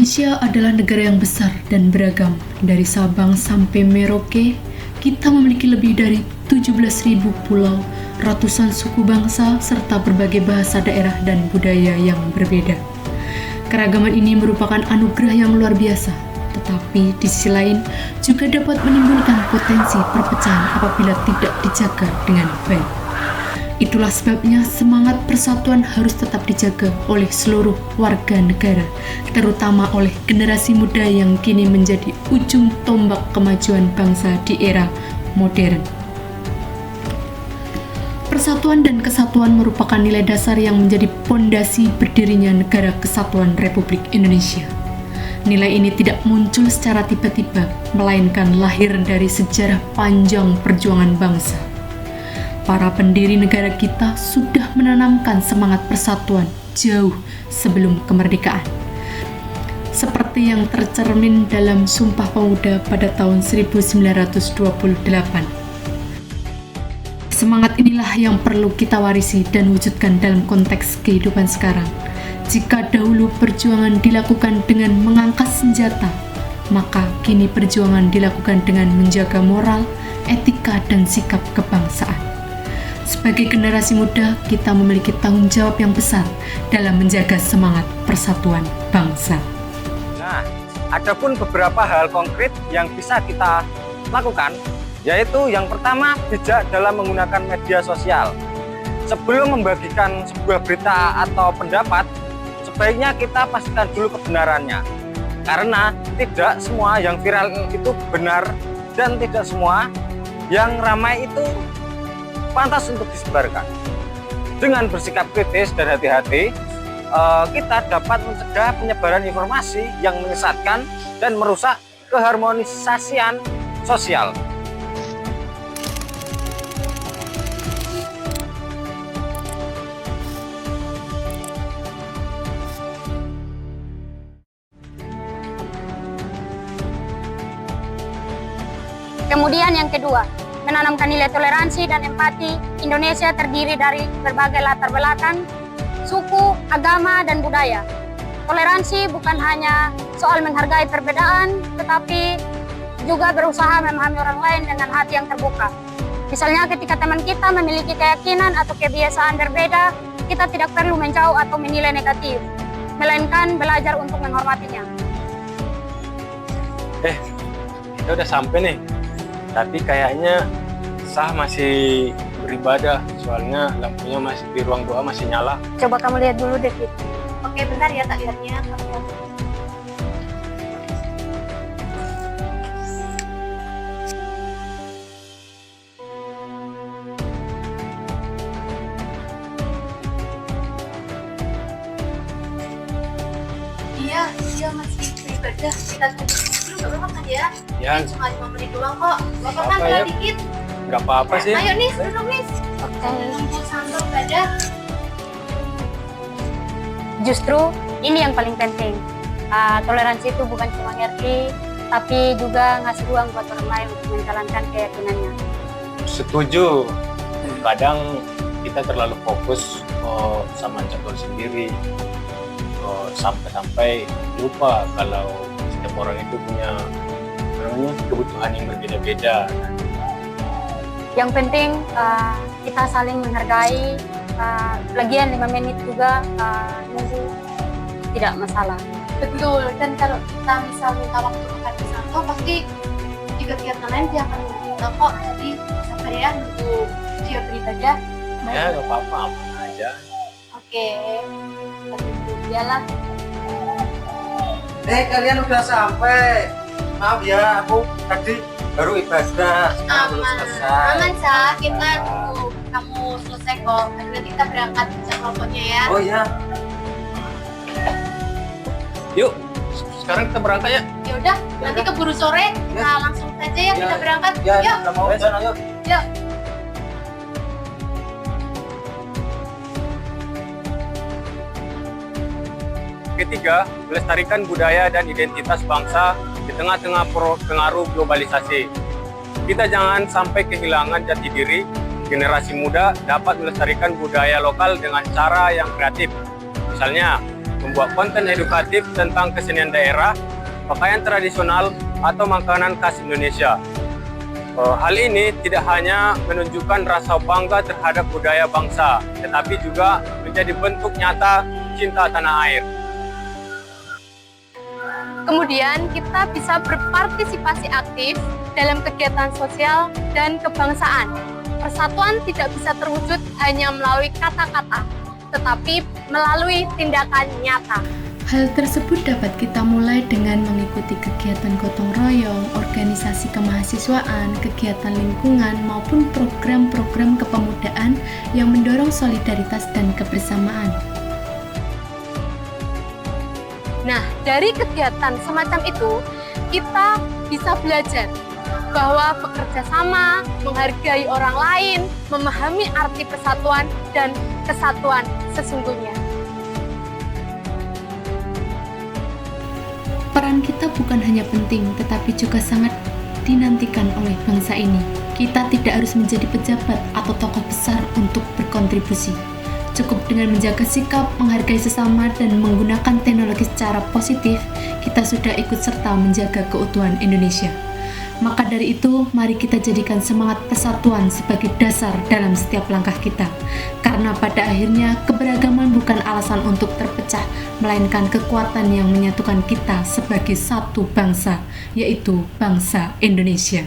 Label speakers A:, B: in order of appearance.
A: Indonesia adalah negara yang besar dan beragam. Dari Sabang sampai Merauke, kita memiliki lebih dari 17.000 pulau, ratusan suku bangsa, serta berbagai bahasa daerah dan budaya yang berbeda. Keragaman ini merupakan anugerah yang luar biasa, tetapi di sisi lain juga dapat menimbulkan potensi perpecahan apabila tidak dijaga dengan baik. Itulah sebabnya semangat persatuan harus tetap dijaga oleh seluruh warga negara, terutama oleh generasi muda yang kini menjadi ujung tombak kemajuan bangsa di era modern. Persatuan dan kesatuan merupakan nilai dasar yang menjadi pondasi berdirinya Negara Kesatuan Republik Indonesia. Nilai ini tidak muncul secara tiba-tiba, melainkan lahir dari sejarah panjang perjuangan bangsa. Para pendiri negara kita sudah menanamkan semangat persatuan jauh sebelum kemerdekaan. Seperti yang tercermin dalam Sumpah Pemuda pada tahun 1928. Semangat inilah yang perlu kita warisi dan wujudkan dalam konteks kehidupan sekarang. Jika dahulu perjuangan dilakukan dengan mengangkat senjata, maka kini perjuangan dilakukan dengan menjaga moral, etika, dan sikap kebangsaan. Sebagai generasi muda, kita memiliki tanggung jawab yang besar dalam menjaga semangat persatuan bangsa.
B: Nah, ada pun beberapa hal konkret yang bisa kita lakukan, yaitu yang pertama, bijak dalam menggunakan media sosial. Sebelum membagikan sebuah berita atau pendapat, sebaiknya kita pastikan dulu kebenarannya. Karena tidak semua yang viral itu benar dan tidak semua yang ramai itu pantas untuk disebarkan. Dengan bersikap kritis dan hati-hati, kita dapat mencegah penyebaran informasi yang menyesatkan dan merusak keharmonisasian sosial.
C: Kemudian yang kedua, menanamkan nilai toleransi dan empati. Indonesia terdiri dari berbagai latar belakang, suku, agama, dan budaya. Toleransi bukan hanya soal menghargai perbedaan, tetapi juga berusaha memahami orang lain dengan hati yang terbuka. Misalnya ketika teman kita memiliki keyakinan atau kebiasaan berbeda, kita tidak perlu menjauh atau menilai negatif, melainkan belajar untuk menghormatinya.
D: Kita udah sampai nih. Tapi kayaknya sah masih beribadah, soalnya lampunya masih di ruang doa masih nyala.
C: Coba kamu lihat dulu deh, Fit.
E: Oke, bentar ya, tak lihatnya. Iya, masih beribadah. Kita tunggu dulu, nggak apa-apa kan ya?
D: Ya,
E: Cuma 5 menit doang kok. Bapak kan
D: Apa
E: telat
D: ya?
E: dikit.
D: nggak apa-apa sih.
E: Ayo nih, duduk nih.
C: Oke.
E: Nunggu sambil ibadah.
C: Justru ini yang paling penting. Toleransi itu bukan cuma ngerti, tapi juga ngasih ruang buat orang lain untuk menjalankan keyakinannya.
D: Setuju. Kadang kita terlalu fokus sama jadwal sendiri, sampai lupa kalau setiap orang itu punya kebutuhan yang berbeda-beda.
C: Yang penting kita saling menghargai. Lagian 5 menit juga nunggu tidak masalah.
E: Betul, dan kalau kita misal minta waktu makan di sana, pasti di kegiatan lain dia akan nunggu kita kok. Jadi sabar ya, nunggu dia beribadah.
D: Ya, nggak apa-apa, aman aja.
E: Oke, kita tunggu dia lah.
B: Kalian udah sampai. Maaf ya, aku tadi baru ibadah, sekarang belum selesai.
E: Aman Sah, kita tunggu kamu selesai kok. Nanti kita berangkat ke kelompoknya ya.
B: Oh iya.
D: Yuk, sekarang kita berangkat ya.
E: Ya udah, nanti keburu sore.
B: Ya.
E: Nah, langsung saja ya kita berangkat.
B: Ya,
E: Yuk.
B: udah mau jalan, ayo.
E: Yuk.
D: Ketiga, melestarikan budaya dan identitas bangsa di tengah-tengah pengaruh globalisasi. Kita jangan sampai kehilangan jati diri. Generasi muda dapat melestarikan budaya lokal dengan cara yang kreatif. Misalnya, membuat konten edukatif tentang kesenian daerah, pakaian tradisional, atau makanan khas Indonesia. Hal ini tidak hanya menunjukkan rasa bangga terhadap budaya bangsa, tetapi juga menjadi bentuk nyata cinta tanah air.
E: Kemudian kita bisa berpartisipasi aktif dalam kegiatan sosial dan kebangsaan. Persatuan tidak bisa terwujud hanya melalui kata-kata, tetapi melalui tindakan nyata.
A: Hal tersebut dapat kita mulai dengan mengikuti kegiatan gotong royong, organisasi kemahasiswaan, kegiatan lingkungan, maupun program-program kepemudaan yang mendorong solidaritas dan kebersamaan.
E: Nah, dari kegiatan semacam itu, kita bisa belajar bahwa bekerja sama, menghargai orang lain, memahami arti persatuan dan kesatuan sesungguhnya.
A: Peran kita bukan hanya penting, tetapi juga sangat dinantikan oleh bangsa ini. Kita tidak harus menjadi pejabat atau tokoh besar untuk berkontribusi. Cukup dengan menjaga sikap, menghargai sesama, dan menggunakan teknologi secara positif, kita sudah ikut serta menjaga keutuhan Indonesia. Maka dari itu, mari kita jadikan semangat persatuan sebagai dasar dalam setiap langkah kita. Karena pada akhirnya, keberagaman bukan alasan untuk terpecah, melainkan kekuatan yang menyatukan kita sebagai satu bangsa, yaitu bangsa Indonesia.